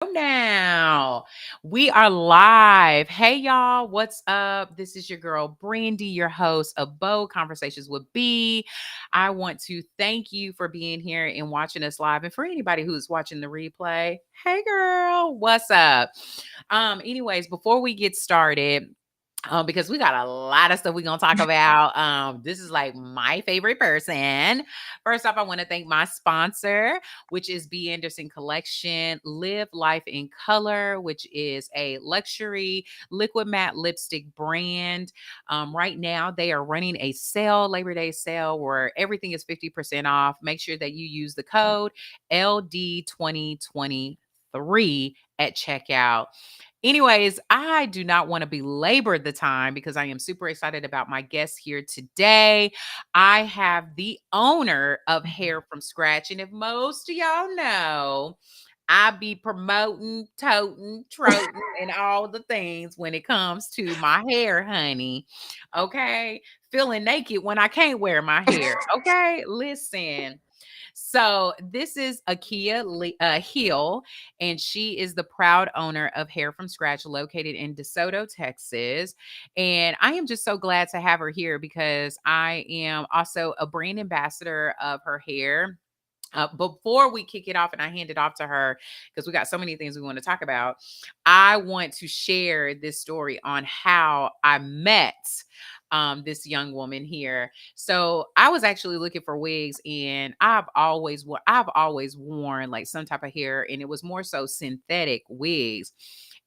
Now we are live. Hey y'all, what's up? This is your girl Brandy, your host of Bold Conversations with B. I want to thank you for being here and watching us live. And for anybody who's watching the replay, hey girl, what's up? Anyways, before we get started, because we got a lot of stuff we're gonna talk about. This is like my favorite person. First off, I want to thank my sponsor, which is B Anderson Collection Live Life in Color, which is a luxury liquid matte lipstick brand. Right now, they are running a sale, Labor Day sale, where everything is 50% off. Make sure that you use the code LD2023 at checkout. Anyways, I do not want to belabor the time because I am super excited about my guest here today. I have the owner of Hair from Scratch. And if most of y'all know, I be promoting, toting, troting, and all the things when it comes to my hair, honey. Okay. Feeling naked when I can't wear my hair. Okay. Listen. So this is Hill, and she is the proud owner of Hair from Scratch, located in DeSoto, Texas. And I am just so glad to have her here because I am also a brand ambassador of her hair. Before we kick it off and I hand it off to her, because we got so many things we want to talk about, I want to share this story on how I met this young woman here. So I was actually looking for wigs, and I've always worn like some type of hair, and it was more so synthetic wigs.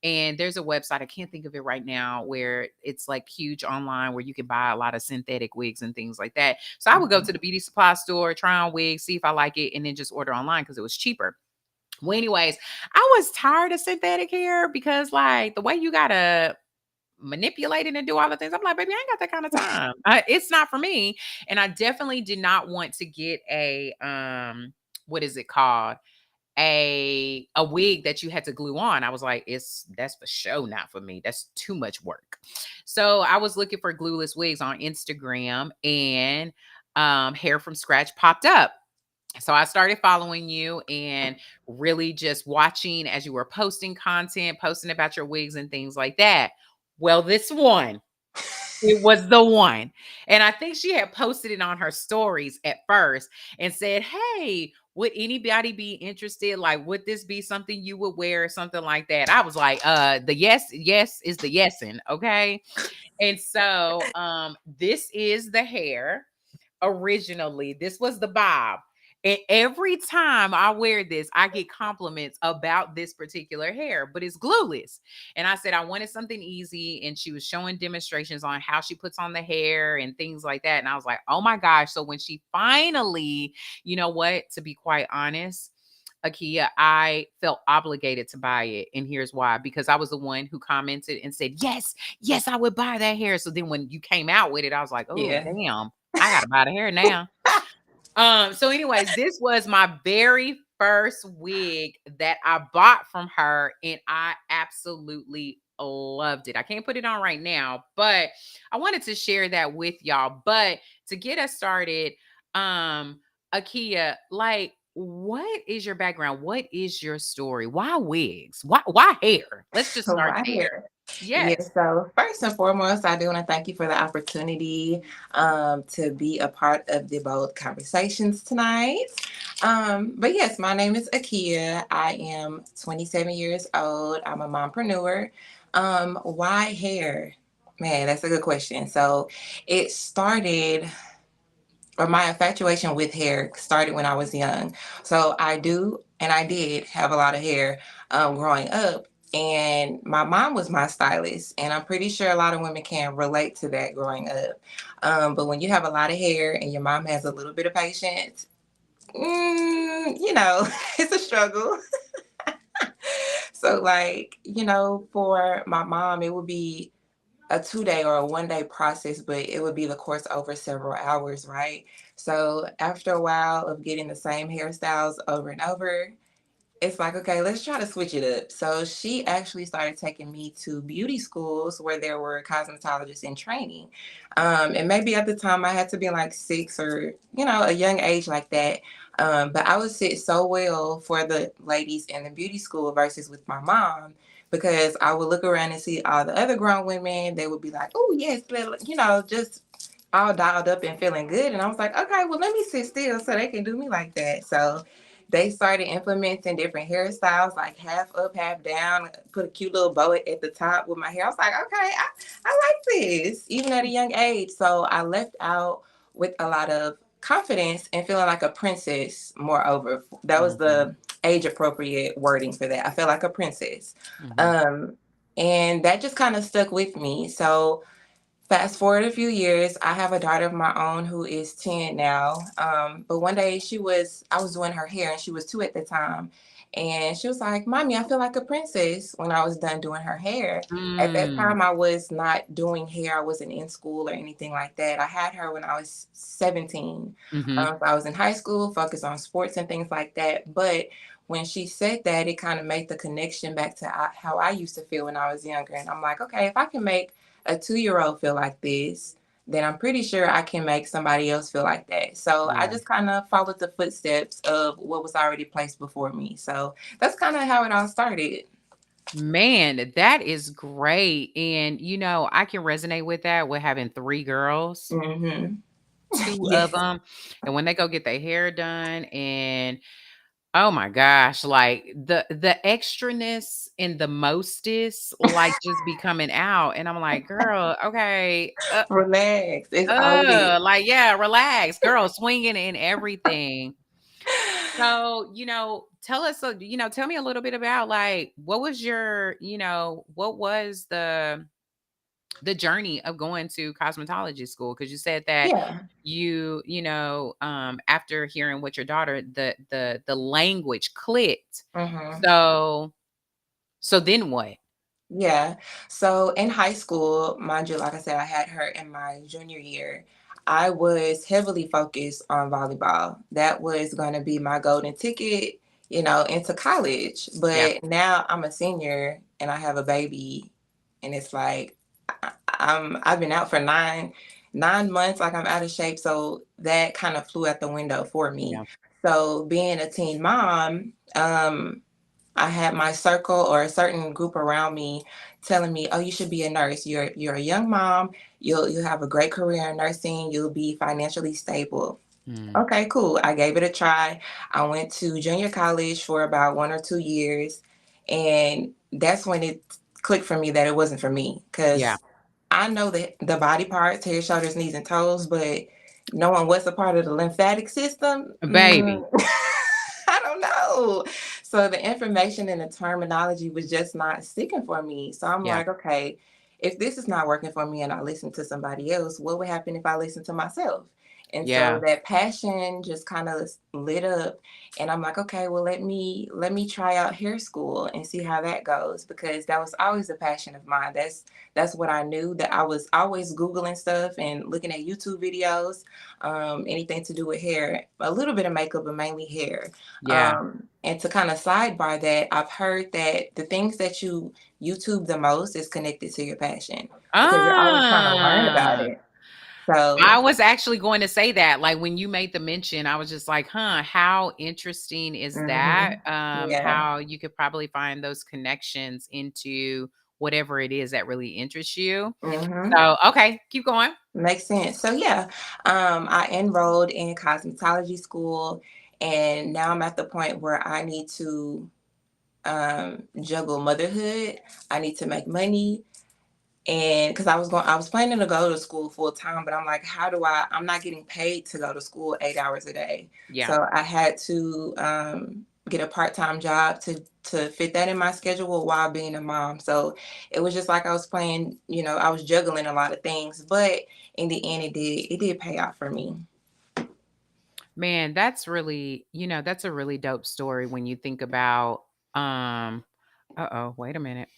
And there's a website, I can't think of it right now, where it's like huge online where you can buy a lot of synthetic wigs and things like that. So I would go to the beauty supply store, try on wigs, see if I like it, and then just order online because it was cheaper. Well, anyways, I was tired of synthetic hair because like the way you gotta manipulate it and do all the things. I'm like, baby, I ain't got that kind of time. It's not for me. And I definitely did not want to get a what is it called? A wig that you had to glue on. I was like, that's for sure not for me. That's too much work. So I was looking for glueless wigs on Instagram, and Hair from Scratch popped up. So I started following you and really just watching as you were posting content, posting about your wigs and things like that. Well, this one, it was the one. And I think she had posted it on her stories at first and said, "Hey, would anybody be interested? Like, would this be something you would wear or something like that?" I was like, the yes is the yesin, okay? And so this is the hair. Originally, this was the bob. And every time I wear this, I get compliments about this particular hair, but it's glueless. And I said I wanted something easy. And she was showing demonstrations on how she puts on the hair and things like that. And I was like, oh my gosh. So when she finally, you know what, to be quite honest, Akeia, I felt obligated to buy it. And here's why, because I was the one who commented and said, yes, I would buy that hair. So then when you came out with it, I was like, oh, Yeah. damn, I got to buy the hair now. So anyways, this was my very first wig that I bought from her, and I absolutely loved it. I can't put it on right now, but I wanted to share that with y'all. But to get us started, Akeia, like, what is your background? What is your story? Why wigs? Why hair? Let's just start Right there. here. Yeah, Yes. so first and foremost, I do want to thank you for the opportunity to be a part of the Bold Conversations tonight. But yes, my name is Akeia. I am 27 years old. I'm a mompreneur. Why hair? Man, that's a good question. So it started, or my infatuation with hair started when I was young. So I do, and I did have a lot of hair growing up. And my mom was my stylist, and I'm pretty sure a lot of women can relate to that growing up. But when you have a lot of hair and your mom has a little bit of patience, it's a struggle. So, like, for my mom, it would be a 2 day or a 1 day process, but it would be the course over several hours, right? So after a while of getting the same hairstyles over and over, it's like, okay, let's try to switch it up. So she actually started taking me to beauty schools where there were cosmetologists in training. And maybe at the time I had to be like 6 or, a young age like that. But I would sit so well for the ladies in the beauty school versus with my mom because I would look around and see all the other grown women. They would be like, oh, yes, just all dialed up and feeling good. And I was like, okay, well, let me sit still so they can do me like that. So they started implementing different hairstyles, like half up, half down, put a cute little bow at the top with my hair. I was like, okay, I like this, even at a young age. So I left out with a lot of confidence and feeling like a princess, moreover. That was Mhm, the age appropriate wording for that. I felt like a princess. mhm. Um, and that just kind of stuck with me. So fast forward a few years, I have a daughter of my own who is 10 now. But one day I was doing her hair and she was 2 at the time. And she was like, Mommy, I feel like a princess when I was done doing her hair. At that Mm, time, I was not doing hair. I wasn't in school or anything like that. I had her when I was 17. mhm. So I was in high school, focused on sports and things like that. But when she said that, it kind of made the connection back to how I used to feel when I was younger. And I'm like, okay, if I can make a 2-year-old feel like this, then I'm pretty sure I can make somebody else feel like that. So I Yeah. just kind of followed the footsteps of what was already placed before me. So that's kind of how it all started. Man, that is great, and, I can resonate with that with having 3 girls, Hmm. 2 of Yes. them, and when they go get their hair done and oh my gosh, like, the extraness and the mostest, like, just be coming out, and I'm like, "Girl, okay, Relax. It's all it is. like, yeah, relax, girl, swinging and everything." So, tell us, tell me a little bit about, like, what was the journey of going to cosmetology school? Because you said that Yeah. after hearing what your daughter the language clicked. Hmm. So then what? Yeah. So in high school, mind you, like I said, I had her in my junior year. I was heavily focused on volleyball. That was going to be my golden ticket, into college. Yeah. But now I'm a senior and I have a baby, and it's like I've been out for nine months, like I'm out of shape. So that kind of flew out the window for me. Yeah. So being a teen mom, I had my circle or a certain group around me telling me, "Oh, you should be a nurse. You're a young mom. You'll have a great career in nursing. You'll be financially stable." Mm. Okay, cool. I gave it a try. I went to junior college for about 1 or 2 years, and that's when it clicked for me that it wasn't for me. Yeah. Because I know that the body parts, head, shoulders, knees, and toes, but knowing what's a part of the lymphatic system, Baby. I don't know. So the information and the terminology was just not sticking for me. So I'm Yeah. like, okay, if this is not working for me and I listen to somebody else, what would happen if I listen to myself? And so Yeah. that passion just kind of lit up, and I'm like, okay, well, let me try out hair school and see how that goes, because that was always a passion of mine. That's what I knew, that I was always Googling stuff and looking at YouTube videos, anything to do with hair, a little bit of makeup, but mainly hair. Yeah. And to kind of sidebar that, I've heard that the things that you YouTube the most is connected to your passion because you're always trying to learn about Ah. it. So, I was actually going to say that, like, when you made the mention, I was just like, "Huh, how interesting is that?" yeah. How you could probably find those connections into whatever it is that really interests you. hmm So, okay, keep going. Makes sense. So yeah, I enrolled in cosmetology school, and now I'm at the point where I need to juggle motherhood. I need to make money, and because I was planning to go to school full time, but I'm like, I'm not getting paid to go to school 8 hours a day. Yeah. So I had to get a part-time job to fit that in my schedule while being a mom. So it was just like I was playing, I was juggling a lot of things, but in the end, it did pay off for me. Man, that's a really dope story when you think about, um uh-oh, wait a minute.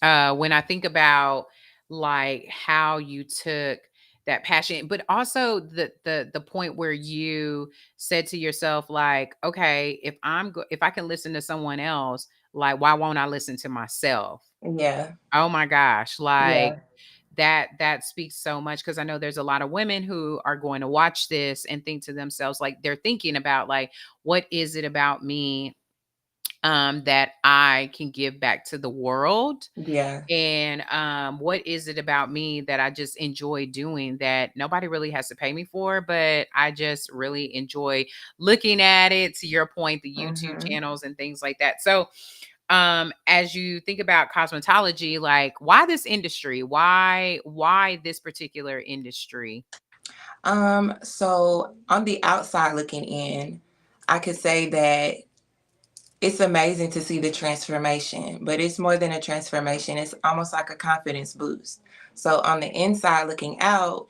When I think about, like, how you took that passion, but also the point where you said to yourself, like, okay, if I can listen to someone else, like, why won't I listen to myself? Yeah. Oh my gosh, like Yeah. that speaks so much, because I know there's a lot of women who are going to watch this and think to themselves, like, they're thinking about, like, what is it about me that I can give back to the world? Yeah. And what is it about me that I just enjoy doing that nobody really has to pay me for, but I just really enjoy looking at it? To your point, the YouTube Hmm. channels and things like that. So, as you think about cosmetology, like, why this industry? Why this particular industry? So on the outside looking in, I could say that it's amazing to see the transformation, but it's more than a transformation. It's almost like a confidence boost. So on the inside looking out,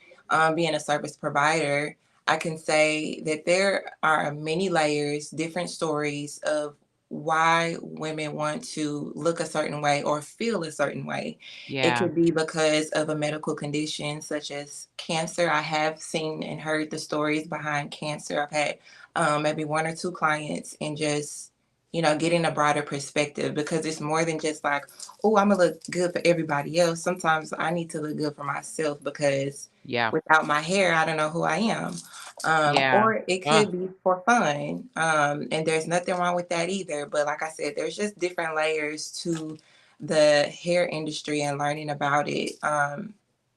being a service provider, I can say that there are many layers, different stories of why women want to look a certain way or feel a certain way. It Yeah. could be because of a medical condition such as cancer. I have seen and heard the stories behind cancer. I've had maybe one or two clients, and just getting a broader perspective, because it's more than just like, oh, I'm gonna look good for everybody else. Sometimes I need to look good for myself, because Yeah. without my hair, I don't know who I am. Yeah. Or it Uh, could be for fun. And there's nothing wrong with that either. But like I said, there's just different layers to the hair industry and learning about it.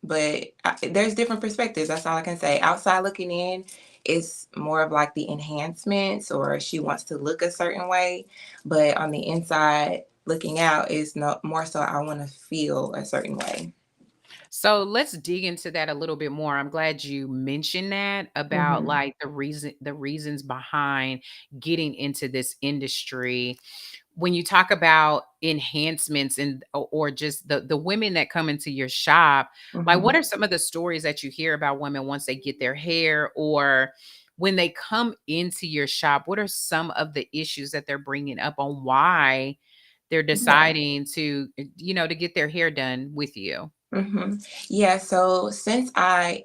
There's different perspectives. That's all I can say. Outside looking in, it's more of like the enhancements, or she wants to look a certain way. But on the inside, looking out is no more so I want to feel a certain way. So let's dig into that a little bit more. I'm glad you mentioned that about, Hmm. like, the reasons behind getting into this industry. When you talk about enhancements and or just the women that come into your shop, like, what Hmm. are some of the stories that you hear about women once they get their hair, or when they come into your shop, what are some of the issues that they're bringing up on why they're Yeah. deciding to, to get their hair done with you? Hmm. Yeah. So since I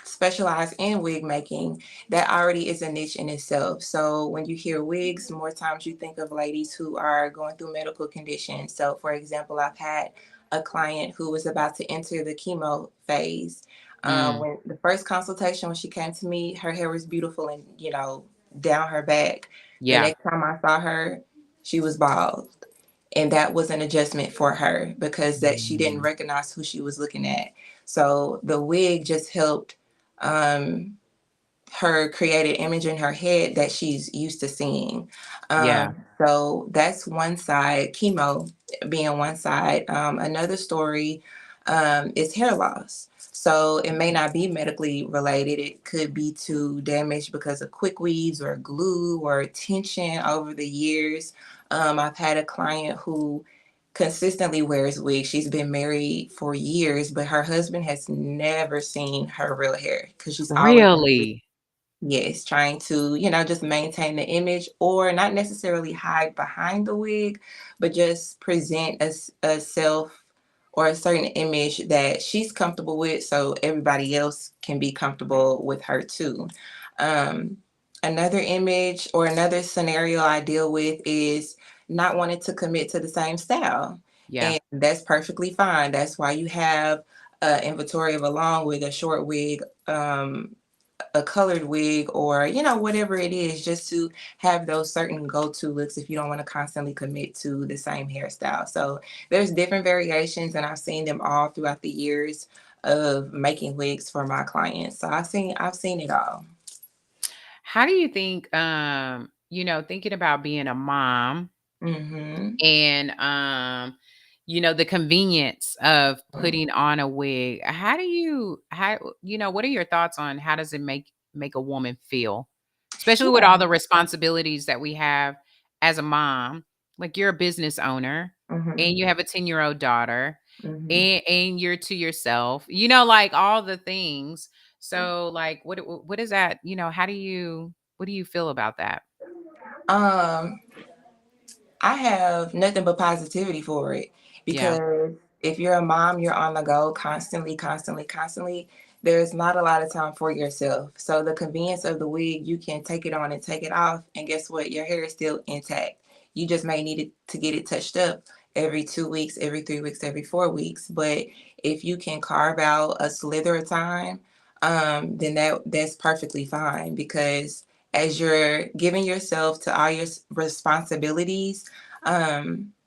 specialize in wig making, that already is a niche in itself. So when you hear wigs, more times you think of ladies who are going through medical conditions. So for example, I've had a client who was about to enter the chemo phase. Mm, When the first consultation, when she came to me, her hair was beautiful and down her back. The yeah. next time I saw her, she was bald, and that was an adjustment for her, because that she didn't Mm, recognize who she was looking at. So the wig just helped um, her create an image in her head that she's used to seeing. yeah. So that's one side, chemo being one side. Another story is hair loss. So it may not be medically related. It could be to damage because of quick weaves or glue or tension over the years. I've had a client who consistently wears wigs. She's been married for years, but her husband has never seen her real hair because she's always Really? yes, trying to, just maintain the image, or not necessarily hide behind the wig, but just present a self or a certain image that she's comfortable with, so everybody else can be comfortable with her too. Um, Another image or another scenario I deal with is not wanting to commit to the same style. Yeah. And that's perfectly fine. That's why you have an inventory of a long wig, a short wig, a colored wig, or whatever it is, just to have those certain go-to looks if you don't want to constantly commit to the same hairstyle. So there's different variations, and I've seen them all throughout the years of making wigs for my clients. So I've seen it all. How do you think, thinking about being a mom Hmm. and, the convenience of putting on a wig, what are your thoughts on how does it make a woman feel? Especially with all Yeah. the responsibilities that we have as a mom. Like, you're a business owner and Hmm. you have a 10-year-old daughter, Hmm. and you're to yourself, like, all the things. So, like, what is that, how do you what do you feel about that? um I have nothing but positivity for it, Yeah. because if you're a mom, you're on the go constantly, constantly, constantly. There's not a lot of time for yourself. So the convenience of the wig, you can take it on and take it off, and guess what? Your hair is still intact. You just may need it to get it touched up every 2 weeks, every 3 weeks, every 4 weeks. But if you can carve out a slither of time, then that's perfectly fine, because as you're giving yourself to all your responsibilities,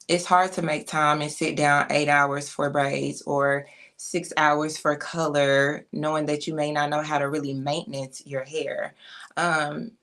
it's hard to make time and sit down 8 hours for braids or 6 hours for color, knowing that you may not know how to really maintenance your hair.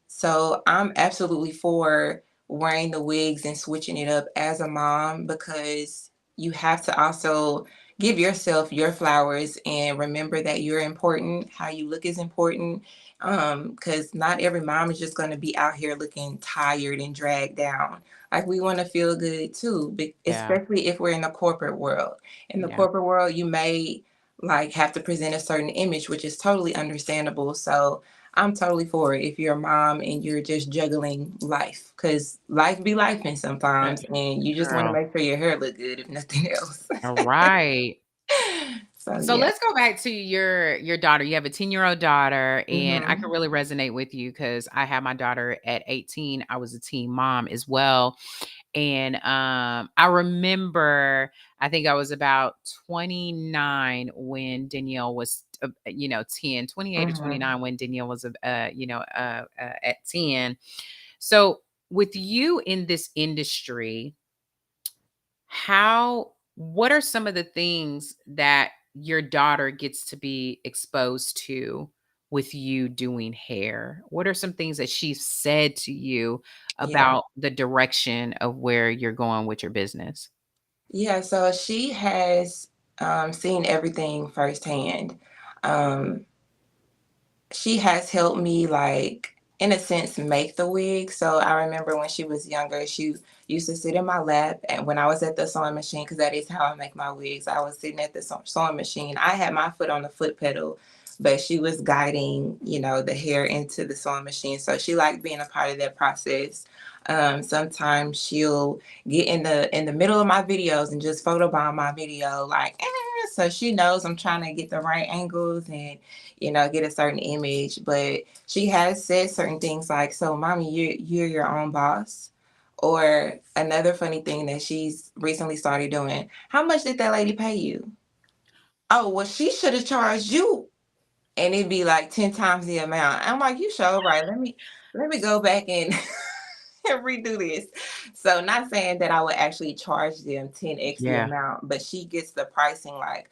So I'm absolutely for wearing the wigs and switching it up as a mom, because you have to also give yourself your flowers and remember that you're important. How you look is important. Because not every mom is just going to be out here looking tired and dragged down. Like, we want to feel good too, Yeah. especially if we're in the corporate world. In the Yeah. corporate world, you may like have to present a certain image, which is totally understandable. So I'm totally for it if you're a mom and you're just juggling life, because life be life and Uh, sometimes, and you just want to Girl. make sure your hair look good if nothing else. All right. So So yeah. let's go back to your daughter. You have a 10-year-old daughter, and I can Hmm. really resonate with you because I had my daughter at 18. I was a teen mom as well. And I remember, I think I was about 29 when Danielle was, 10, 28 to Hmm. 29 when Danielle was, at 10. So with you in this industry, what are some of the things that your daughter gets to be exposed to with you doing hair? What are some things that she's said to you Yeah. about the direction of where you're going with your business? Yeah. So she has seen everything firsthand. Um, she has helped me, like, in a sense, make the wig. So I remember when she was younger, she used to sit in my lap, and when I was at the sewing machine, because that is how I make my wigs, I was sitting at the sewing machine. I had my foot on the foot pedal, but she was guiding, the hair into the sewing machine. So she liked being a part of that process. Sometimes she'll get in the middle of my videos and just photobomb my video, like, so she knows I'm trying to get the right angles and get a certain image. But she has said certain things like, "So, mommy, you're your own boss." Or another funny thing that she's recently started doing: "How much did that lady pay you?" "Oh, well, she should have charged you." And it'd be like 10 times the amount. I'm like, "You sure right. Let me go back and and redo this." So, not saying that I would actually charge them 10x the Yeah. amount, but she gets the pricing like,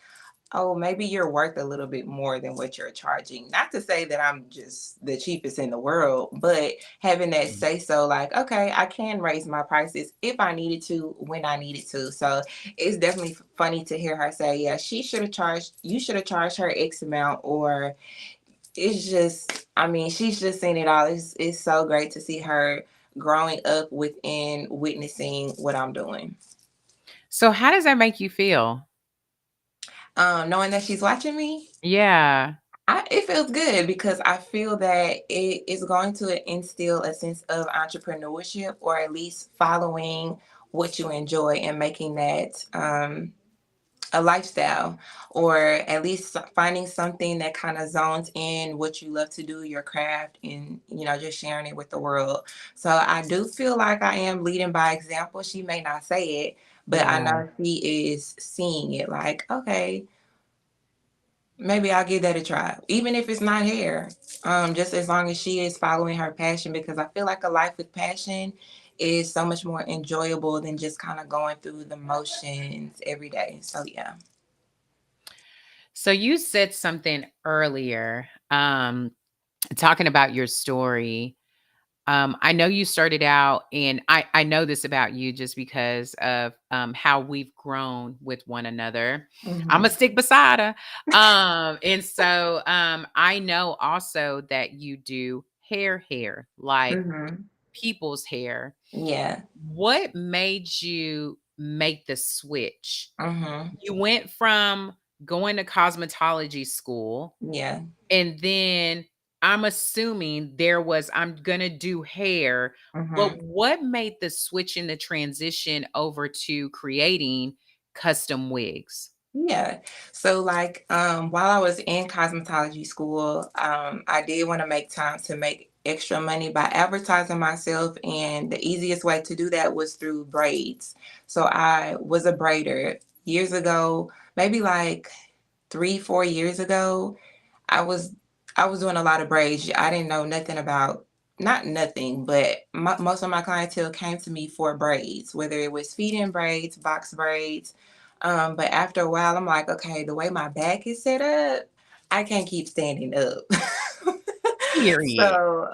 "Oh, maybe you're worth a little bit more than what you're charging." Not to say that I'm just the cheapest in the world, but having that Mm. say so, like, okay, I can raise my prices if I needed to, when I needed to. So it's definitely funny to hear her say, yeah, you should have charged her X amount, or it's just, I mean, she's just seen it all. It's so great to see her growing up within witnessing what I'm doing. So how does that make you feel? Knowing that she's watching me, Yeah. it feels good, because I feel that it is going to instill a sense of entrepreneurship, or at least following what you enjoy and making that a lifestyle, or at least finding something that kind of zones in what you love to do, your craft, and just sharing it with the world. So I do feel like I am leading by example. She may not say it, but I Yeah. know she is seeing it, like, okay, maybe I'll give that a try, even if it's not hair. Just as long as she is following her passion, because I feel like a life with passion is so much more enjoyable than just kind of going through the motions every day. So yeah. So you said something earlier, talking about your story. I know you started out, and I know this about you just because of how we've grown with one another. I'm Hmm. a stick beside her. And so I know also that you do hair, like Hmm. people's hair. Yeah. What made you make the switch? Hmm. You went from going to cosmetology school, Yeah. and then I'm assuming I'm gonna do hair, but Hmm. what made the switch and the transition over to creating custom wigs? Yeah. So like while I was in cosmetology school, I did want to make time to make extra money by advertising myself, and the easiest way to do that was through braids. So I was a braider years ago, maybe like 3, 4 years ago. I was I was doing a lot of braids. I didn't know nothing about, not nothing, but most of my clientele came to me for braids, whether it was feed-in braids, box braids. But after a while, I'm like, okay, the way my back is set up, I can't keep standing up. Period. So,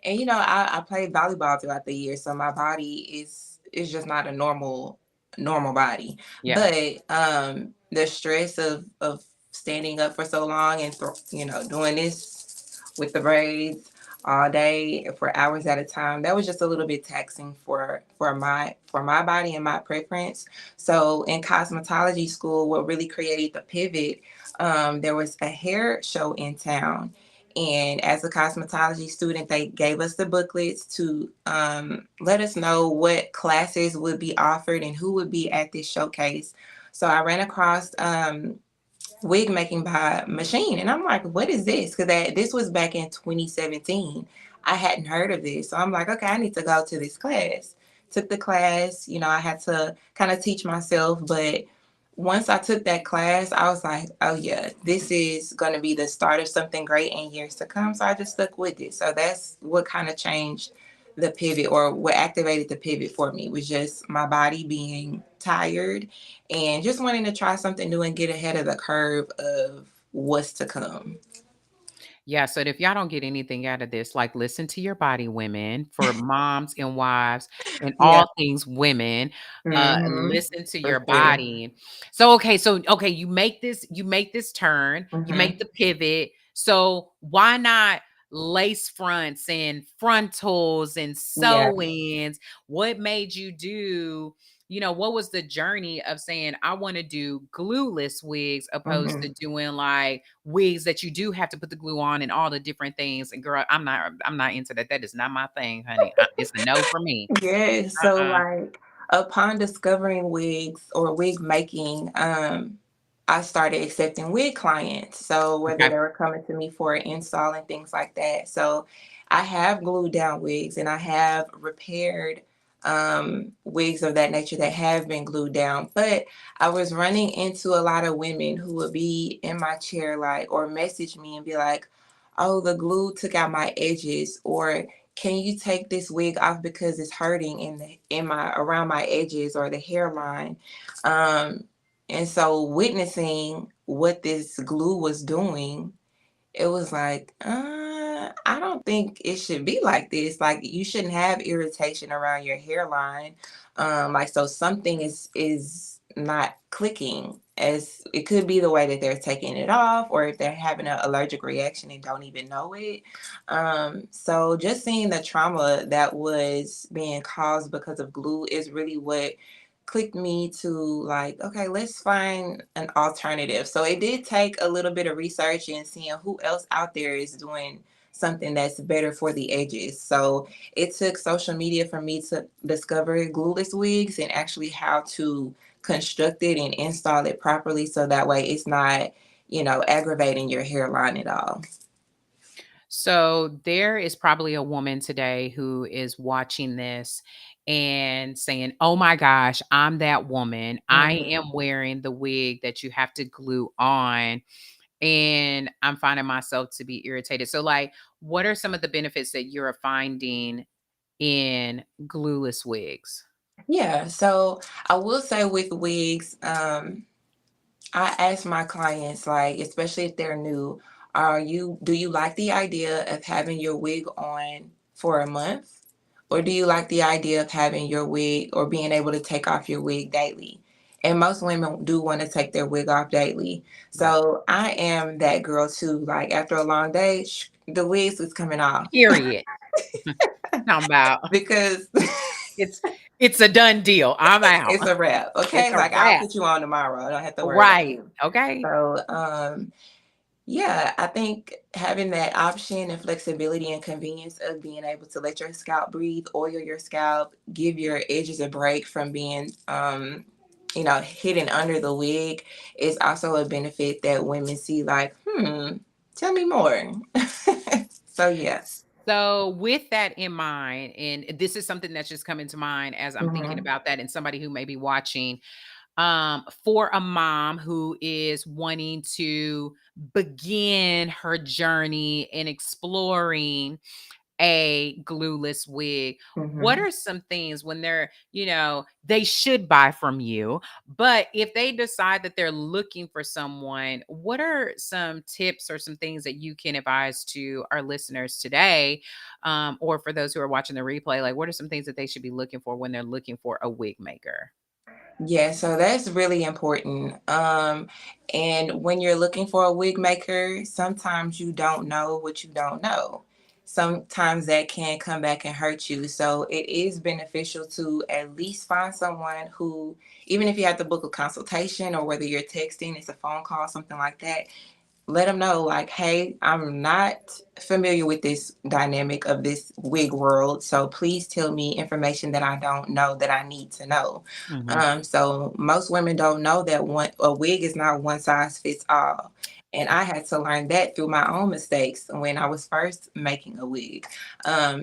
and I played volleyball throughout the year, so my body is just not a normal body. Yeah. But the stress of standing up for so long and doing this with the braids all day for hours at a time, that was just a little bit taxing for my body and my preference. So in cosmetology school, what really created the pivot, there was a hair show in town, and as a cosmetology student, they gave us the booklets to let us know what classes would be offered and who would be at this showcase. So I ran across wig making by machine, and I'm like, what is this? Because this was back in 2017. I hadn't heard of this. So I'm like, okay, I need to go to this class. Took the class. I had to kind of teach myself, but once I took that class, I was like, oh yeah, this is going to be the start of something great in years to come. So I just stuck with it. So that's what kind of changed the pivot, or what activated the pivot for me, was just my body being tired and just wanting to try something new and get ahead of the curve of what's to come. Yeah, so if y'all don't get anything out of this, like, listen to your body, women, for moms and wives and Yeah. all things women, Mm-hmm. listen to For your sure. body. So, okay, you make this turn, you make Mm-hmm. the pivot, so why not lace fronts and frontals and Yeah. sew-ins? What made you do what was the journey of saying, "I wanna do glueless wigs," opposed to Mm-hmm. doing, like, wigs that you do have to put the glue on and all the different things. And girl, I'm not into that. That is not my thing, honey. It's a no for me. Yes. So Uh-uh. like upon discovering wigs or wig making, I started accepting wig clients. So whether Okay. they were coming to me for an install and things like that. So I have glued down wigs, and I have repaired wigs of that nature that have been glued down. But I was running into a lot of women who would be in my chair, like, or message me and be like, oh, the glue took out my edges, or can you take this wig off because it's hurting in my around my edges or the hairline. um and so witnessing what this glue was doing, it was like, I don't think it should be like this. Like, you shouldn't have irritation around your hairline. Like, so something is not clicking, as it could be the way that they're taking it off, or if they're having an allergic reaction and don't even know it. So just seeing the trauma that was being caused because of glue is really what clicked me to, like, okay, let's find an alternative. So it did take a little bit of research and seeing who else out there is doing something that's better for the edges. So it took social media for me to discover glueless wigs and actually how to construct it and install it properly, so that way it's not, aggravating your hairline at all. So there is probably a woman today who is watching this and saying, "Oh my gosh, I'm that woman. I Mhm. am wearing the wig that you have to glue on, and I'm finding myself to be irritated." So, like, what are some of the benefits that you're finding in glueless wigs? Yeah, so I will say with wigs, I ask my clients, like, especially if they're new, do you like the idea of having your wig on for a month? Or do you like the idea of having your wig, or being able to take off your wig daily? And most women do want to take their wig off daily. Right. So I am that girl too. Like, after a long day, the wigs is coming off Period. Talking about because it's it's a done deal. I'm out. it's a wrap. It's Okay. a Like, I'll wrap. put you on tomorrow. I don't have to worry about Right. you. Okay. So, yeah, I think having that option and flexibility and convenience of being able to let your scalp breathe, oil your scalp, give your edges a break from being hidden under the wig is also a benefit that women see, like, tell me more. So yeah. So, with that in mind, and this is something that's just coming to mind as I'm thinking Hmm. about that, and somebody who may be watching, for a mom who is wanting to begin her journey in exploring a glueless wig, what Hmm. are some things when they should buy from you? But if they decide that they're looking for someone, what are some tips or some things that you can advise to our listeners today? Or for those who are watching the replay, like what are some things that they should be looking for when they're looking for a wig maker? Yeah, so that's really important. And when you're looking for a wig maker, sometimes you don't know what you don't know. Sometimes that can come back and hurt you. So it is beneficial to at least find someone who, even if you have to book a consultation or whether you're texting, it's a phone call, something like that, let them know, like, hey, I'm not familiar with this dynamic of this wig world, so please tell me information that I don't know that I need to know. Mhm. So most women don't know that a wig is not one size fits all, and I had to learn that through my own mistakes when I was first making a wig.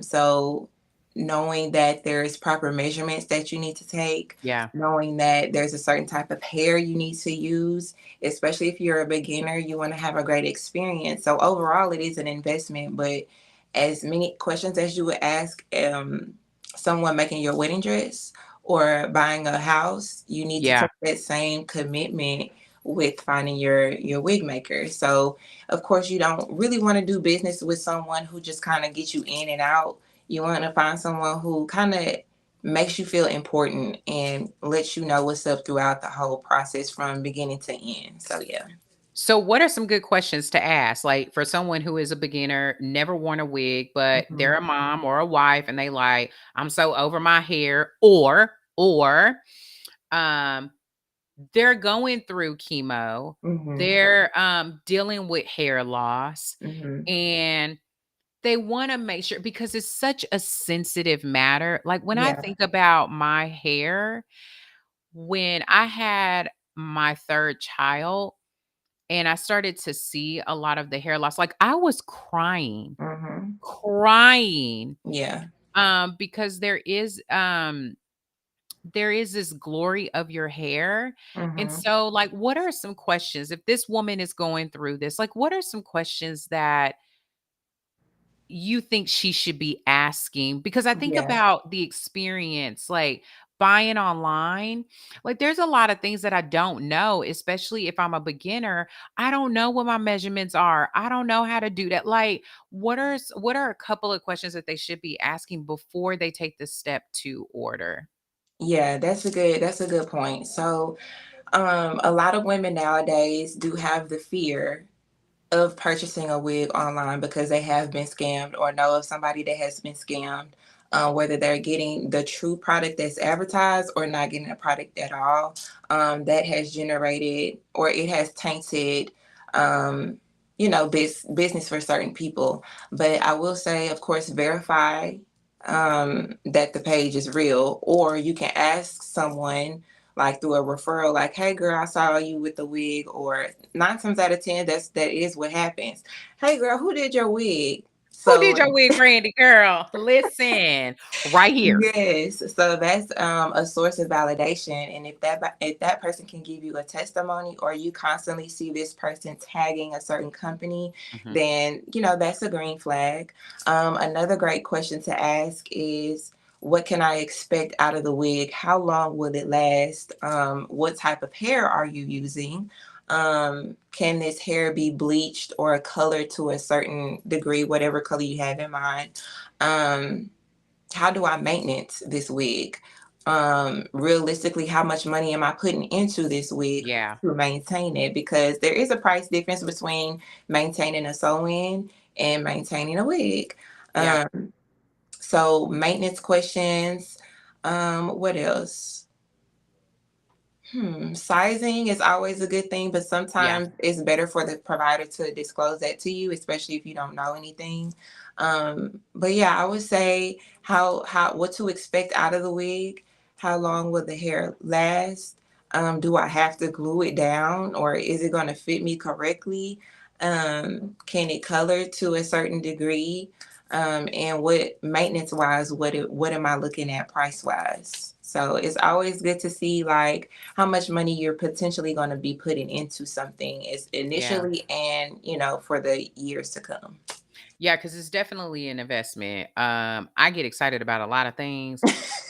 So knowing that there's proper measurements that you need to take, Yeah. knowing that there's a certain type of hair you need to use, especially if you're a beginner, you want to have a great experience. So overall, it is an investment, but as many questions as you would ask someone making your wedding dress or buying a house, you need to Yeah. take that same commitment with finding your wig maker. So of course, you don't really want to do business with someone who just kind of gets you in and out. You want to find someone who kind of makes you feel important and lets you know what's up throughout the whole process from beginning to end. So yeah. So, what are some good questions to ask? Like for someone who is a beginner, never worn a wig, but they're a Mhm. mom or a wife, and they like, I'm so over my hair, or um, they're going through chemo, Mhm. they're dealing with hair loss, Mhm. and they want to make sure because it's such a sensitive matter. Like when I Yeah. think about my hair, when I had my third child, and I started to see a lot of the hair loss. Like I was crying, Mhm. crying, Yeah. because there is this glory of your hair. And Mhm. so, like, what are some questions if this woman is going through this? Like, what are some questions that you think she should be asking? Because I think Yeah. about the experience, like buying online, like there's a lot of things that I don't know, especially if I'm a beginner. I don't know what my measurements are. I don't know how to do that. Like, what are a couple of questions that they should be asking before they take the step to order? Yeah, that's a good point. So, a lot of women nowadays do have the fear of purchasing a wig online because they have been scammed or know of somebody that has been scammed, whether they're getting the true product that's advertised or not getting a product at all. That has generated or it has tainted, business for certain people. But I will say, of course, verify that the page is real, or you can ask someone like through a referral, like, hey girl, I saw you with the wig, or 9 times out of 10, that is what happens. Hey girl, who did your wig? Who did So your wig, Brandy girl? Listen, right here. yes, so that's a source of validation, and if that person can give you a testimony, or you constantly see this person tagging a certain company, Mhm. then that's a green flag. Another great question to ask is, what can I expect out of the wig? How long will it last? What type of hair are you using? Can this hair be bleached or colored to a certain degree, whatever color you have in mind? How do I maintenance this wig? Realistically, how much money am I putting into this wig Yeah. to maintain it? Because there is a price difference between maintaining a sew-in and maintaining a wig. Yeah. So maintenance questions. What else? Sizing is always a good thing, but Yeah. sometimes it's better for the provider to disclose that to you, especially if you don't know anything. But yeah, I would say how what to expect out of the wig, how long will the hair last, Do I have to glue it down, or is it going to fit me correctly? Can it color to a certain degree? And what maintenance wise, what am I looking at price wise? So it's always good to see like how much money you're potentially going to be putting into something is Yeah. initially, and for the years to come. Yeah, because it's definitely an investment. I get excited about a lot of things.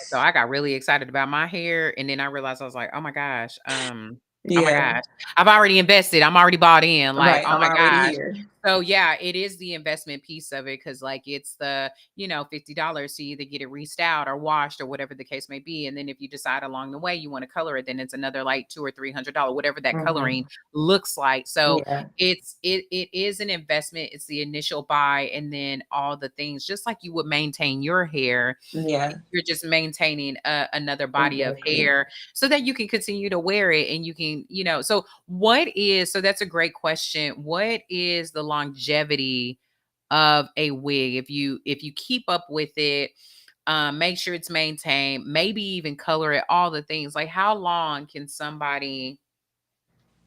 So I got really excited about my hair, and then I realized I was like, oh my Yeah, gosh, I've already invested. I'm already bought in. Like, right. oh I'm my already gosh. here. So yeah, it is the investment piece of it because like it's the, $50 to either get it restyled or washed or whatever the case may be. And then if you decide along the way you want to color it, then it's another like $200 or $300, whatever that coloring Hmm. looks like. So Yeah, it is an investment. It's the initial buy, and then all the things, just like you would maintain your hair, yeah, you're just maintaining another body of exactly. hair so that you can continue to wear it and you can, so so that's a great question. What is the longevity of a wig if you keep up with it, make sure it's maintained, maybe even color it, all the things, like how long can somebody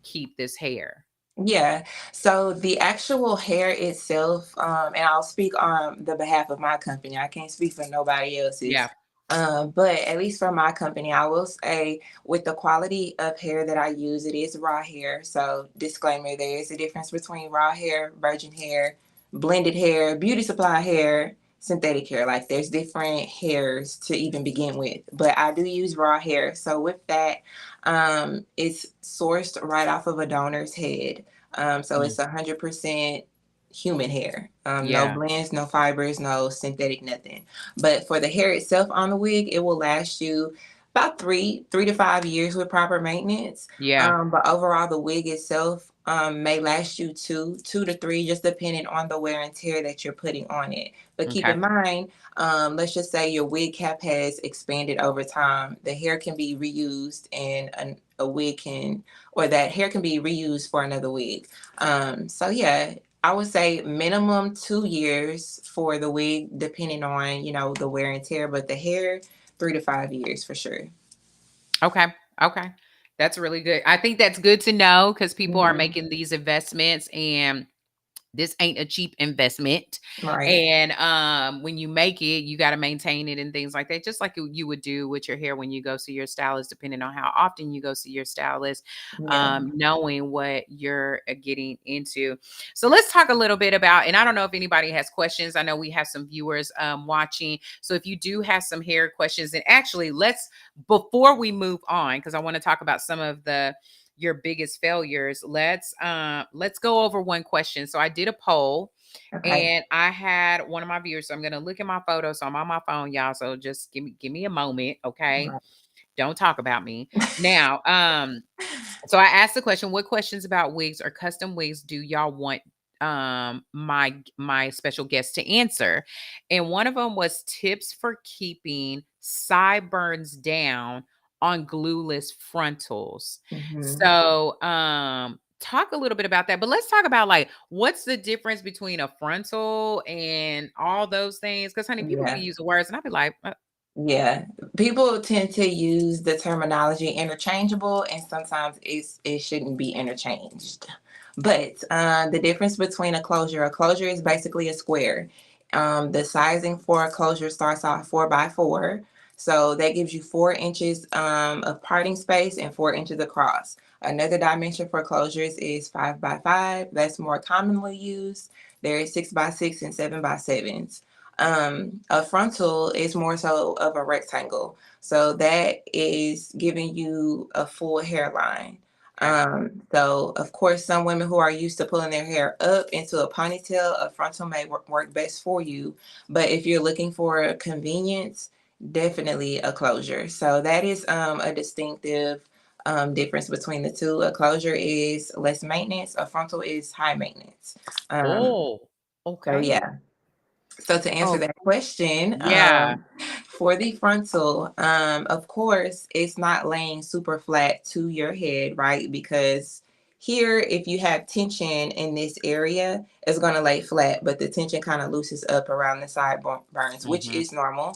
keep this hair? Yeah. So the actual hair itself, and I'll speak on the behalf of my company. I can't speak for nobody else's. Yeah. But at least for my company, I will say with the quality of hair that I use, it is raw hair. So disclaimer, there is a difference between raw hair, virgin hair, blended hair, beauty supply hair, synthetic hair. Like there's different hairs to even begin with. But I do use raw hair. So with that, it's sourced right off of a donor's head. So Mm. it's 100% human hair. No Yeah. blends, no fibers, no synthetic, nothing. But for the hair itself on the wig, it will last you about three to 5 years with proper maintenance. Yeah. But overall, the wig itself may last you two to three, just depending on the wear and tear that you're putting on it. But keep Okay. in mind, let's just say your wig cap has expanded over time. The hair can be reused, and a wig can, or that hair can be reused for another wig. So yeah, I would say minimum 2 years for the wig, depending on the wear and tear. But the hair, 3 to 5 years for sure. Okay. Okay. That's really good. I think that's good to know because people are Hmm. making these investments, and this ain't a cheap investment. Right. And when you make it, you got to maintain it and things like that, just like you would do with your hair when you go see your stylist, depending on how often you go see your stylist, Yeah. knowing what you're getting into. So let's talk a little bit about, and I don't know if anybody has questions. I know we have some viewers watching. So if you do have some hair questions, and actually before we move on, because I want to talk about some of the your biggest failures, let's go over one question. So I did a poll, Okay. and I had one of my viewers, so I'm going to look at my photos. So I'm on my phone, y'all, so just give me a moment, okay? Right. Don't talk about me now. So I asked the question, what questions about wigs or custom wigs do y'all want my special guest to answer? And one of them was tips for keeping sideburns down on glueless frontals. Hmm. So talk a little bit about that, but let's talk about like what's the difference between a frontal and all those things, because honey, people be Yeah. using words and I'll be like, Yeah, people tend to use the terminology interchangeable, and sometimes it shouldn't be interchanged. But the difference between a closure is basically a square. The sizing for a closure starts off 4 by 4, so that gives you 4 inches of parting space and 4 inches across. Another dimension for closures is 5 by 5. That's more commonly used. There is 6 by 6 and 7 by 7s. A frontal is more so of a rectangle. So that is giving you a full hairline. okay. So of course, some women who are used to pulling their hair up into a ponytail, a frontal may work best for you. But if you're looking for convenience, definitely a closure. So that is a distinctive difference between the two. A closure is less maintenance. A frontal is high maintenance. Um, Oh, so okay. yeah. So to answer Oh, that question, yeah. for the frontal, of course, it's not laying super flat to your head, right? Because here, if you have tension in this area, it's going to lay flat, but the tension kind of loosens up around the sideburns, which Mhm. is normal.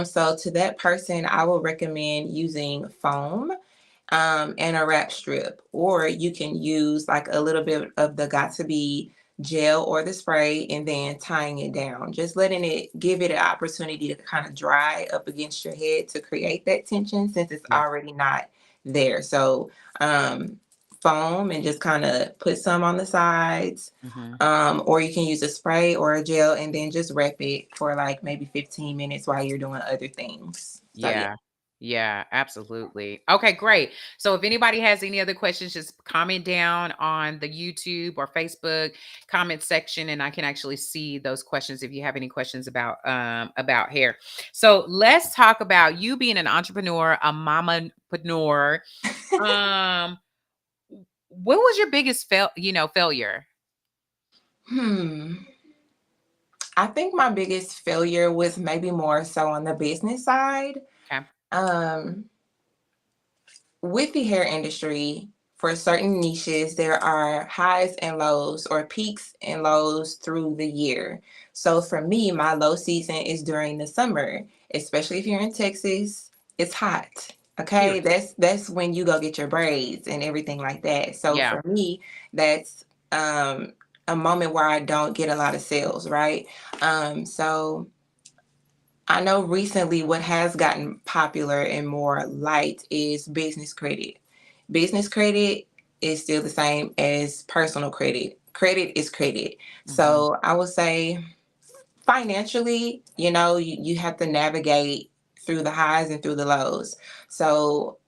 So to that person, I would recommend using foam. and a wrap strip, or you can use like a little bit of the got to be gel or the spray and then tying it down, just letting it give it an opportunity to kind of dry up against your head to create that tension since it's Yeah. already not there. So um, foam and just kind of put some on the sides. Mhm. Or you can use a spray or a gel and then just wrap it for like maybe 15 minutes while you're doing other things. So yeah. Yeah. Yeah, absolutely. Okay, great. So if anybody has any other questions, just comment down on the YouTube or Facebook comment section and I can actually see those questions if you have any questions about hair. So let's talk about you being an entrepreneur, a mamapreneur. Um what was your biggest failure? Hmm. I think my biggest failure was maybe more so on the business side. Okay. Um, with the hair industry, for certain niches, there are highs and lows or peaks and lows through the year. So for me, my low season is during the summer, especially if you're in Texas, it's hot. Okay, Period. that's when you go get your braids and everything like that. So Yeah. for me, that's a moment where I don't get a lot of sales, right? So I know recently what has gotten popular and more light is business credit. Business credit is still the same as personal credit. Credit is credit. Mhm. So I would say financially, you have to navigate through the highs and through the lows. So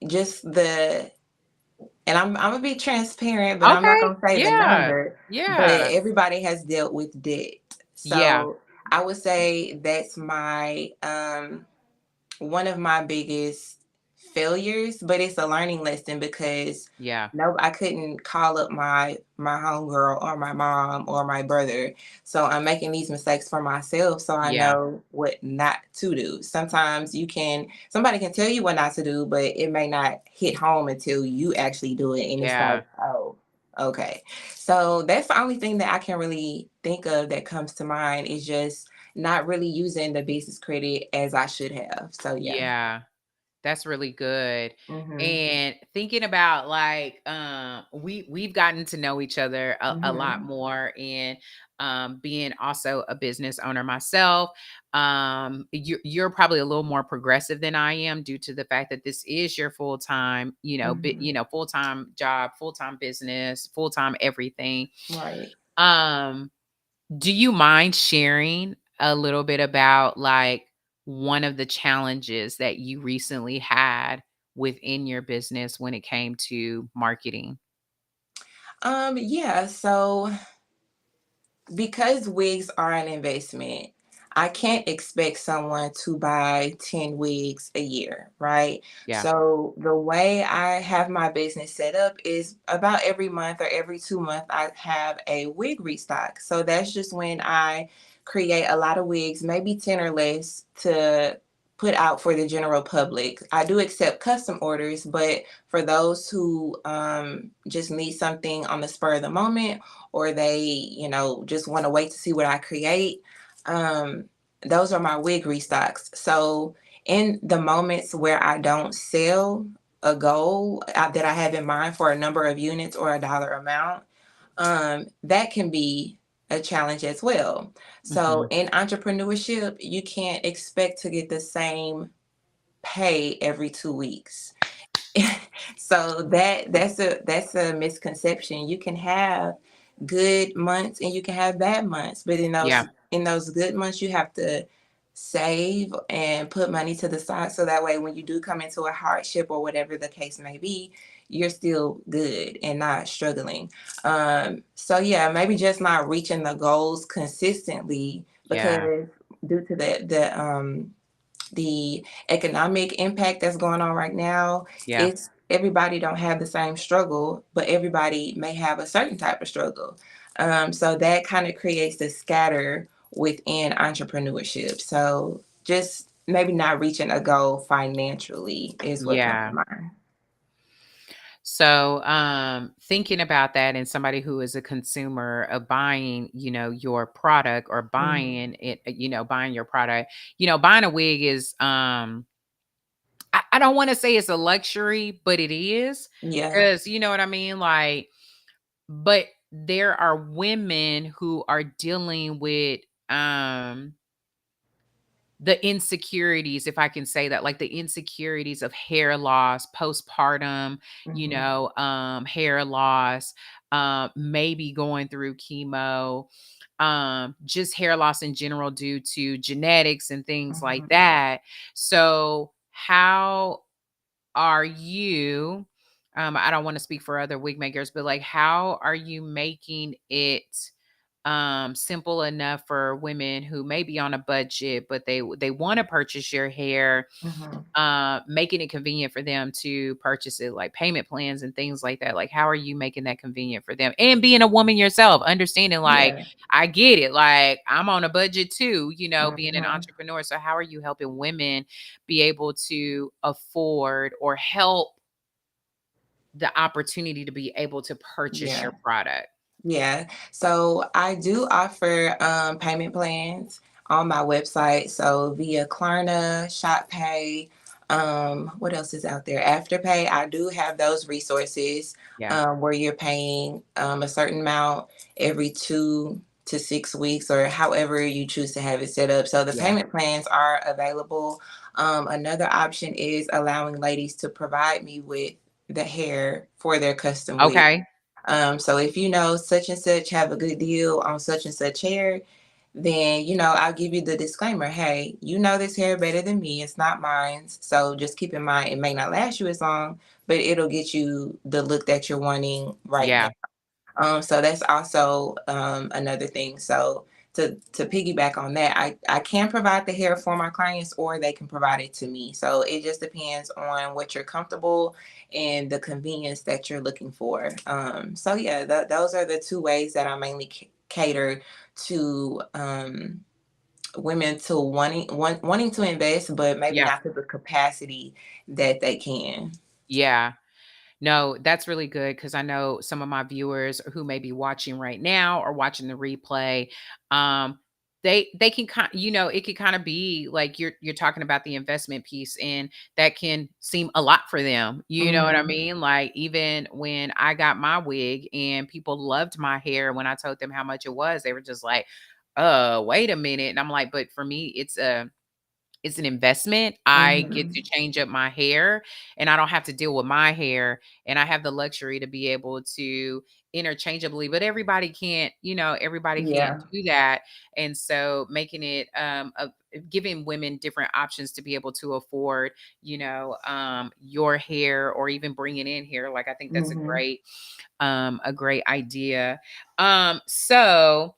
just and I'm gonna be transparent, but I'm not Okay. gonna say the Yeah. number. But Yeah. everybody has dealt with debt, Yeah. so I would say that's my one of my biggest failures, but it's a learning lesson because Yeah. no, I couldn't call up my homegirl or my mom or my brother. So I'm making these mistakes for myself so I Yeah. know what not to do. Sometimes somebody can tell you what not to do, but it may not hit home until you actually do it and it's Yeah. like, oh, okay. So that's the only thing that I can really think of that comes to mind is just not really using the business credit as I should have. So yeah. Yeah. That's really good. Mhm. And thinking about like we've gotten to know each other a lot Mhm. more and being also a business owner myself. You're probably a little more progressive than I am due to the fact that this is your full-time, Mhm. full-time job, full-time business, full-time everything. Right. Um do you mind sharing a little bit about like one of the challenges that you recently had within your business when it came to marketing? Yeah, so because wigs are an investment, I can't expect someone to buy 10 wigs a year, right? Yeah. So the way I have my business set up is about every month or every 2 months, I have a wig restock. So that's just when I create a lot of wigs, maybe 10 or less, to put out for the general public. I do accept custom orders, but for those who just need something on the spur of the moment, or they, just want to wait to see what I create. Um, those are my wig restocks. So in the moments where I don't sell a goal that I have in mind for a number of units or a dollar amount, that can be a challenge as well. So Mhm. in entrepreneurship, you can't expect to get the same pay every 2 weeks. So that's a misconception. You can have good months and you can have bad months, but Yeah. in those good months you have to save and put money to the side so that way when you do come into a hardship or whatever the case may be, you're still good and not struggling. So yeah, maybe just not reaching the goals consistently Yeah. because due to the economic impact that's going on right now, Yeah. it's everybody don't have the same struggle, but everybody may have a certain type of struggle. So that kind of creates the scatter within entrepreneurship. So just maybe not reaching a goal financially is what comes to Yeah. mind. So, thinking about that and somebody who is a consumer of buying, your product or Mhm. buying it, buying your product, buying a wig is I don't wanna say it's a luxury, but it is, Yeah. because you know what I mean? Like, but there are women who are dealing with, the insecurities, if I can say that, like the insecurities of hair loss, postpartum, Mhm. hair loss, maybe going through chemo, just hair loss in general due to genetics and things like Mhm. that. So, how are you? I don't want to speak for other wig makers, but like, how are you making it simple enough for women who may be on a budget but they want to purchase your hair, Mhm. making it convenient for them to purchase it, like payment plans and things like that? Like, how are you making that convenient for them, and being a woman yourself, understanding like, Yeah. I get it, like I'm on a budget too, being an Mhm. entrepreneur. So how are you helping women be able to afford or help the opportunity to be able to purchase Yeah. your product? Yeah. So I do offer payment plans on my website. So via Klarna, ShopPay, what else is out there? Afterpay. I do have those resources Yeah. where you're paying a certain amount every 2 to 6 weeks, or however you choose to have it set up. So the Yeah. payment plans are available. Another option is allowing ladies to provide me with the hair for their custom wig. Okay. So if you know such and such have a good deal on such and such hair, then I'll give you the disclaimer. Hey, you know this hair better than me. It's not mine. So just keep in mind it may not last you as long, but it'll get you the look that you're wanting right now. Yeah. So that's also another thing. So to piggyback on that, I can provide the hair for my clients, or they can provide it to me. So it just depends on what you're comfortable and the convenience that you're looking for. So yeah, those are the two ways that I mainly cater to women to wanting to invest, but maybe Yeah. not to the capacity that they can. Yeah. No, that's really good, because I know some of my viewers who may be watching right now or watching the replay, um, they can kind, it can kind of be like you're talking about the investment piece, and that can seem a lot for them. You know what I Hmm. mean? Like, even when I got my wig and people loved my hair, when I told them how much it was, they were just like, wait a minute. And I'm like, but for me, it's an investment. I get to Hmm. change up my hair, and I don't have to deal with my hair, and I have the luxury to be able to interchangeably, but everybody can't Yeah. do that. And so making it giving women different options to be able to afford, your hair, or even bringing in hair. Like, I think that's Hmm. a great idea. So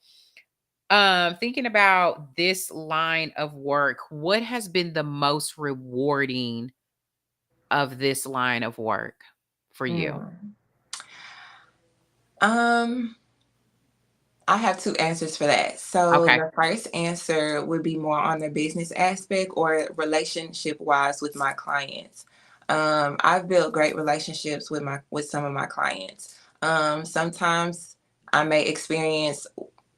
thinking about this line of work, what has been the most rewarding of this line of work for you? Mm. Um, I have two answers for that. So Okay. the first answer would be more on the business aspect or relationship wise with my clients. I've built great relationships with some of my clients. Sometimes I may experience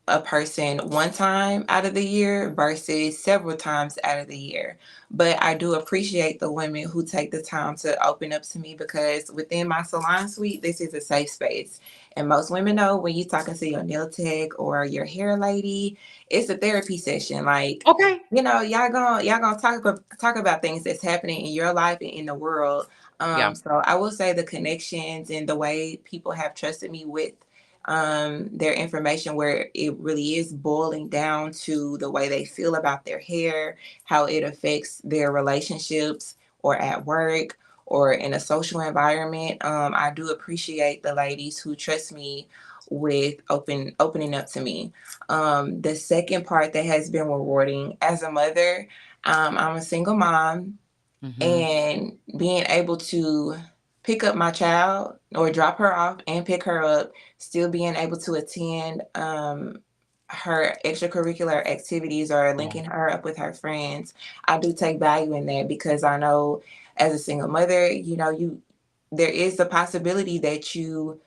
a person one time out of the year versus several times out of the year. But I do appreciate the women who take the time to open up to me, because within my salon suite, this is a safe space. And most women know when you're talking to your nail tech or your hair lady, it's a therapy session. Like, Okay. y'all gonna talk about things that's happening in your life and in the world. Yeah. So I will say the connections and the way people have trusted me with their information, where it really is boiling down to the way they feel about their hair, how it affects their relationships or at work or in a social environment. I do appreciate the ladies who trust me with opening up to me. The second part that has been rewarding as a mother, I'm a single mom, Mhm. and being able to pick up my child or drop her off and pick her up, still being able to attend her extracurricular activities or Yeah. linking her up with her friends. I do take value in that, because I know as a single mother, there is the possibility that you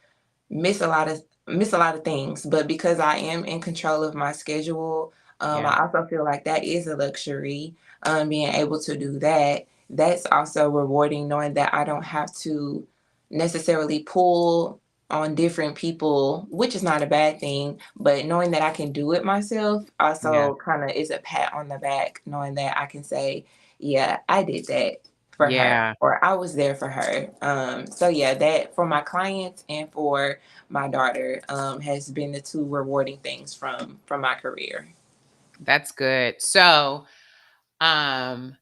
miss a lot of things. But because I am in control of my schedule, Yeah. I also feel like that is a luxury, being able to do that. that's also rewarding, knowing that I don't have to necessarily pull on different people, which is not a bad thing, but knowing that I can do it myself Yeah. also kind of is a pat on the back, knowing that I can say, yeah, I did that for her, Yeah. or I was there for her. So yeah, that for my clients and for my daughter has been the two rewarding things from my career. That's good. So, um,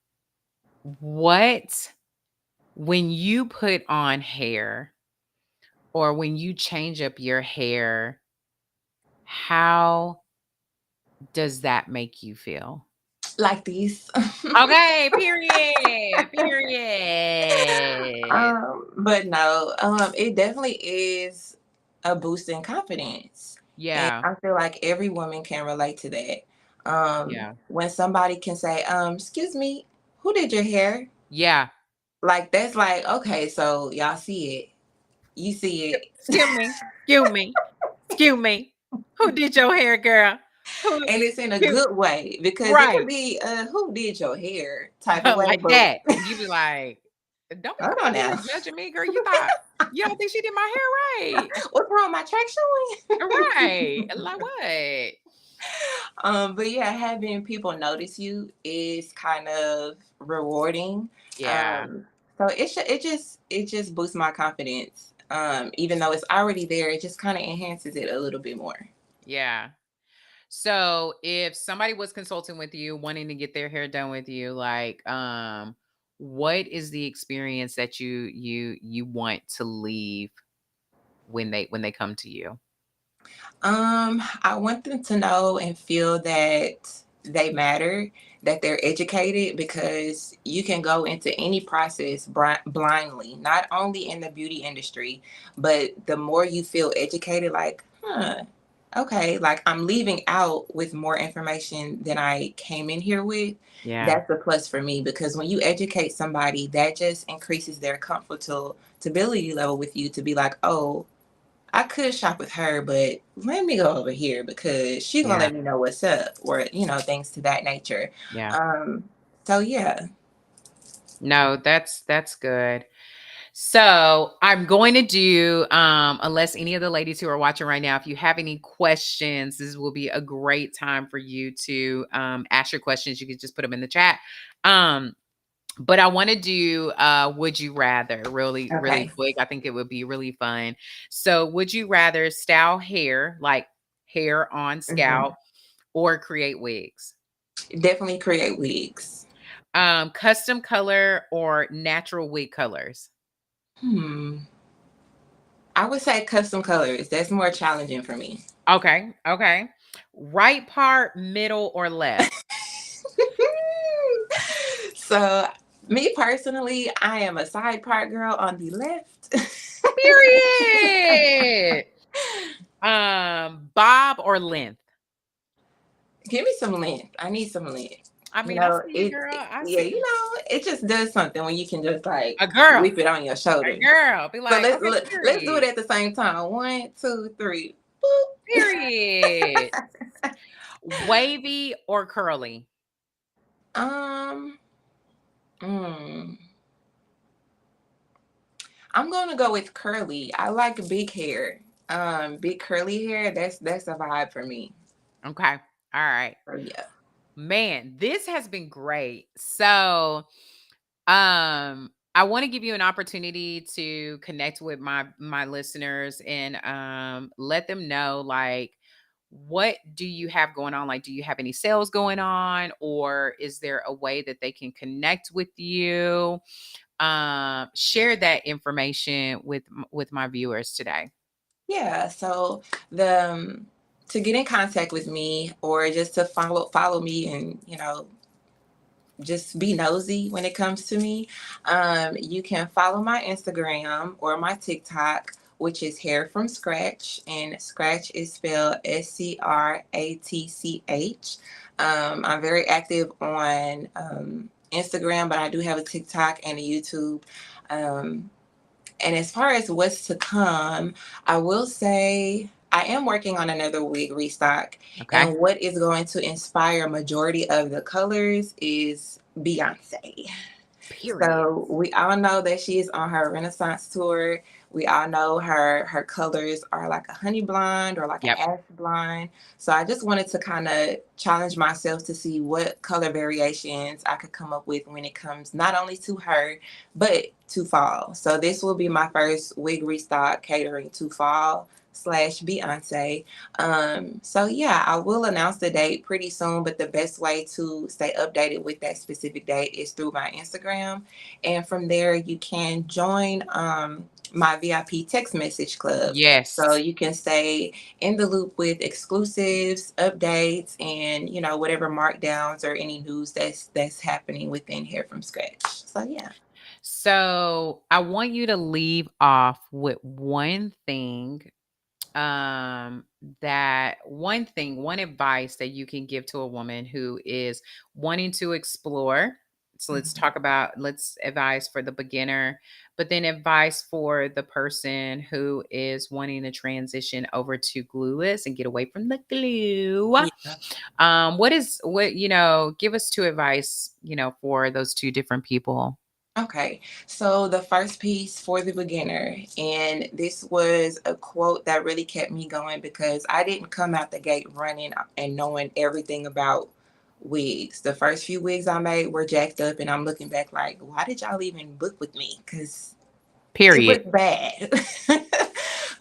what when you put on hair or when you change up your hair, how does that make you feel? Like these. Okay, period. Period. But no, it definitely is a boost in confidence. And Yeah. I feel like every woman can relate to that. Yeah. When somebody can say, excuse me, who did your hair? Yeah. Like that's like, okay, so y'all see it. You see it. Excuse me. Excuse me. Excuse me. Who did your hair, girl? Who And it's in a you good way because it could right. be who did your hair type of way, Like but that. And you be like, don't be hold coming on over now. here judging me, girl. You don't think she did my hair right. What's wrong? My track showing? Right. Like what? But yeah, having people notice you is kind of rewarding. Yeah. Um, so it just boosts my confidence. Even though it's already there, it just kind of enhances it a little bit more. Yeah. So if somebody was consulting with you, wanting to get their hair done with you, like, what is the experience that you want to leave when they come to you? I want them to know and feel that they matter, that they're educated, because you can go into any process blindly, not only in the beauty industry, but the more you feel educated, like, okay, like I'm leaving out with more information than I came in here with. Yeah. That's a plus for me because when you educate somebody, that just increases their comfortability level with you to be like, oh, I could shop with her, but let me go over here because she's gonna Yeah. let me know what's up, or things to that nature. Yeah. Um, so yeah, No, that's good. So I'm going to do, unless any of the ladies who are watching right now, if you have any questions, this will be a great time for you to ask your questions. You can just put them in the chat. Um, but I want to do would you rather really, really okay, quick. I think it would be really fun. So would you rather style hair, like hair on hmm scalp, or create wigs? definitely create wigs. Custom color or natural wig colors? Hmm, I would say custom colors. That's more challenging for me. Okay, okay. Right part, middle, or left? So, me personally, I am a side part girl on the left. Period. Bob or length? Give me some length. I need some length. I You mean, I know, see you, girl. I yeah, see it just does something when you can just like a girl, whip it on your a shoulder. girl. Be So like, okay, let's do it period, at the same time. One, two, three. Boop. period. Wavy or curly? um, mm, I'm gonna go with curly. I like big hair. Big curly hair. That's a vibe for me. Okay, all right, So yeah. man. This has been great. So, I want to give you an opportunity to connect with my listeners and let them know, like, what do you have going on? Like, do you have any sales going on, or is there a way that they can connect with you? Share that information with my viewers today. Yeah, so the to get in contact with me or just to follow me and just be nosy when it comes to me, you can follow my Instagram or my TikTok, which is Hair from Scratch, and Scratch is spelled SCRATCH. I'm very active on Instagram, but I do have a TikTok and a YouTube. Um, and as far as what's to come, I will say I am working on another wig restock. Okay. And what is going to inspire majority of the colors is Beyonce. Period. So we all know that she is on her Renaissance tour. We all know her colors are like a honey blonde or like an Yep. ash blonde. So I just wanted to kind of challenge myself to see what color variations I could come up with when it comes not only to her but to fall. So this will be my first wig restock catering to fall slash Beyonce. So yeah, I will announce the date pretty soon, but the best way to stay updated with that specific date is through my Instagram. And from there you can join my VIP text message club. So Yes. you can stay in the loop with exclusives, updates, and whatever markdowns or any news that's happening within Hair from Scratch. So yeah. So I want you to leave off with one advice that you can give to a woman who is wanting to explore. So Mhm. let's advise for the beginner, but then advice for the person who is wanting to transition over to glueless and get away from the glue. Yeah. Give us two advice, for those two different people. Okay, so the first piece for the beginner, and this was a quote that really kept me going because I didn't come out the gate running and knowing everything about wigs. The first few wigs I made were jacked up, and I'm looking back like, why did y'all even book with me? Because it was Period. bad.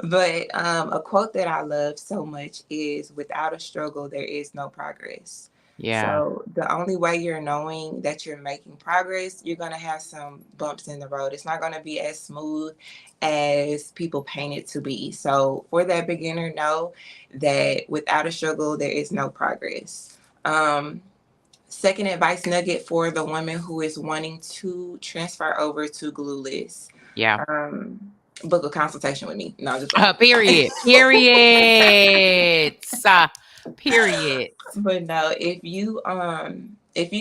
But a quote that I love so much is without a struggle, there is no progress. Yeah. So the only way you're knowing that you're making progress, you're going to have some bumps in the road. It's not going to be as smooth as people paint it to be. So for that beginner, know that without a struggle, there is no progress. Um, Second advice nugget for the woman who is wanting to transfer over to glueless. Yeah. Um, Book a consultation with me. No, I'm just like, Period. Period. Period. but no, if you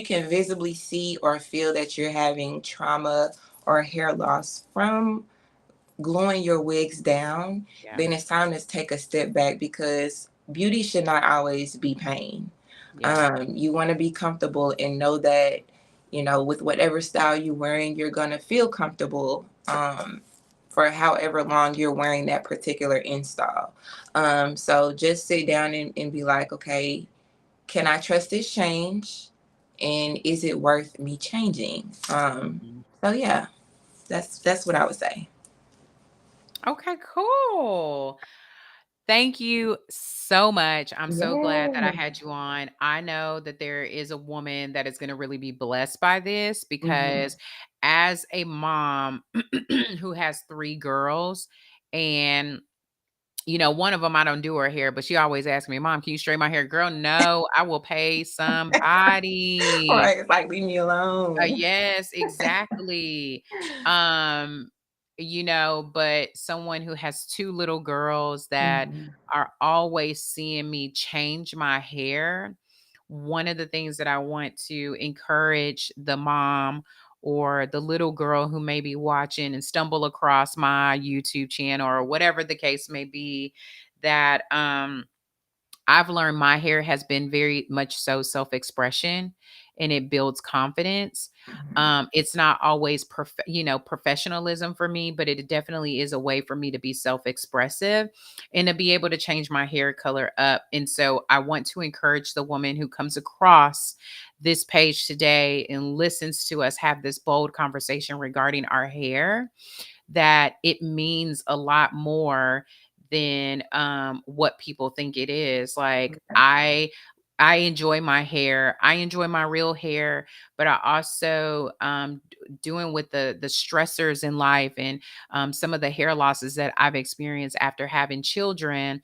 can visibly see or feel that you're having trauma or hair loss from gluing your wigs down, Yeah. then it's time to take a step back because beauty should not always be pain. Yeah. You want to be comfortable and know that, with whatever style you're wearing, you're going to feel comfortable for however long you're wearing that particular install. So just sit down and be like, okay, can I trust this change? And is it worth me changing? Mhm. So yeah, that's what I would say. Okay, cool. Thank you so much. I'm so glad that I Yeah. had you on. I know that there is a woman that is going to really be blessed by this Hmm. because as a mom who has three girls, and one of them I don't do her hair, but she always asks me, "Mom, can you straighten my hair?" Girl, no, I will pay somebody. Right. It's like, leave me alone. Yes, exactly. Um, but someone who has two little girls that Mhm. are always seeing me change my hair, one of the things that I want to encourage the mom or the little girl who may be watching and stumble across my YouTube channel or whatever the case may be, that I've learned my hair has been very much so self-expression, and it builds confidence. Mhm. It's not always professionalism for me, but it definitely is a way for me to be self-expressive and to be able to change my hair color up. And so I want to encourage the woman who comes across this page today and listens to us have this bold conversation regarding our hair, that it means a lot more than what people think it is. Like I enjoy my hair. I enjoy my real hair, but I also doing with the stressors in life and some of the hair losses that I've experienced after having children.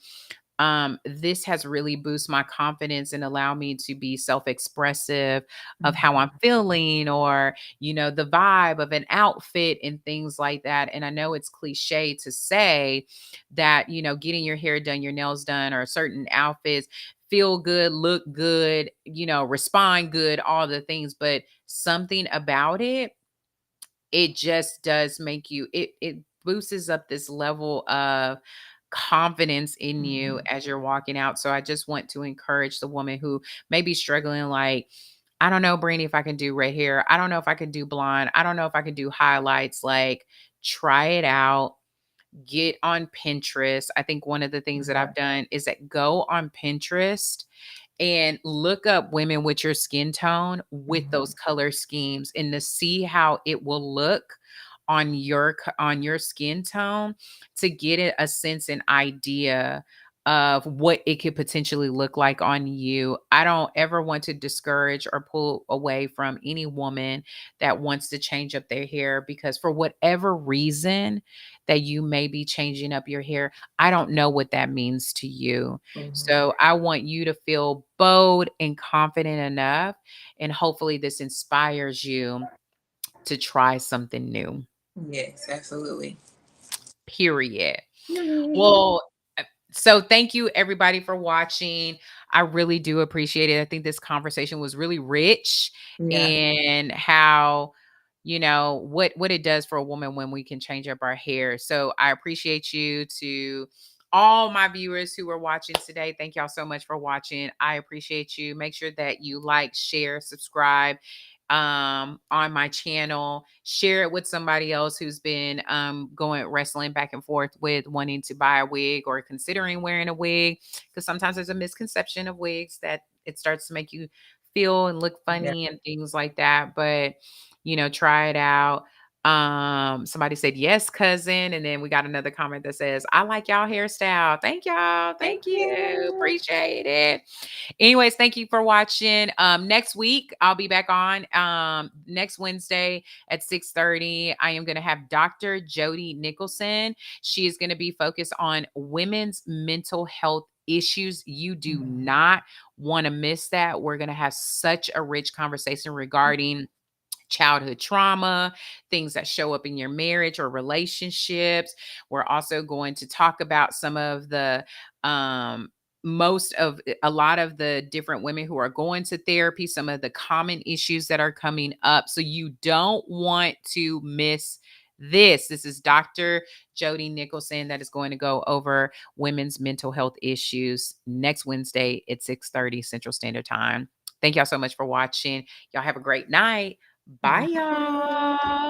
This has really boosted my confidence and allow me to be self-expressive of how I'm feeling, or the vibe of an outfit and things like that. And I know it's cliche to say that getting your hair done, your nails done, or certain outfits feel good, look good, respond good, all the things, but something about it just does make it boosts up this level of confidence in you Mhm. as you're walking out. So I just want to encourage the woman who may be struggling, like, I don't know, Brandy, if I can do red hair. I don't know if I can do blonde. I don't know if I can do highlights. Like, try it out. Get on Pinterest. I think one of the things that Yeah. I've done is that go on Pinterest and look up women with your skin tone with those Mhm. color schemes and to see how it will look on on your skin tone to get it a sense and idea of what it could potentially look like on you. I don't ever want to discourage or pull away from any woman that wants to change up their hair because for whatever reason that you may be changing up your hair, I don't know what that means to you. Mhm. So I want you to feel bold and confident enough. And hopefully, this inspires you to try something new, Yes, absolutely. period. Period. Well, so thank you everybody for watching. I really do appreciate it. I think this conversation was really rich Yeah. in how what it does for a woman when we can change up our hair. So I appreciate you to all my viewers who are watching today. Thank y'all so much for watching. I appreciate you. Make sure that you like, share, subscribe on my channel. Share it with somebody else who's been going wrestling back and forth with wanting to buy a wig or considering wearing a wig, because sometimes there's a misconception of wigs that it starts to make you feel and look Yeah. funny and things like that. But try it out. Somebody said yes, cousin, and then we got another comment that says I like y'all hairstyle. Thank y'all. Thank Thank you. you. Appreciate it. Anyways, thank you for watching. Next week I'll be back on next Wednesday at 6:30. I am going to have Dr. Jody Nicholson. She is going to be focused on women's mental health issues. You do Mhm. not want to miss that. We're going to have such a rich conversation regarding childhood trauma, things that show up in your marriage or relationships. We're also going to talk about some of the most of a lot of the different women who are going to therapy, some of the common issues that are coming up. So you don't want to miss this. This is Dr. Jody Nicholson that is going to go over women's mental health issues next Wednesday at 6:30 Central Standard Time. Thank y'all so much for watching. Y'all have a great night. Bye, Bye. y'all.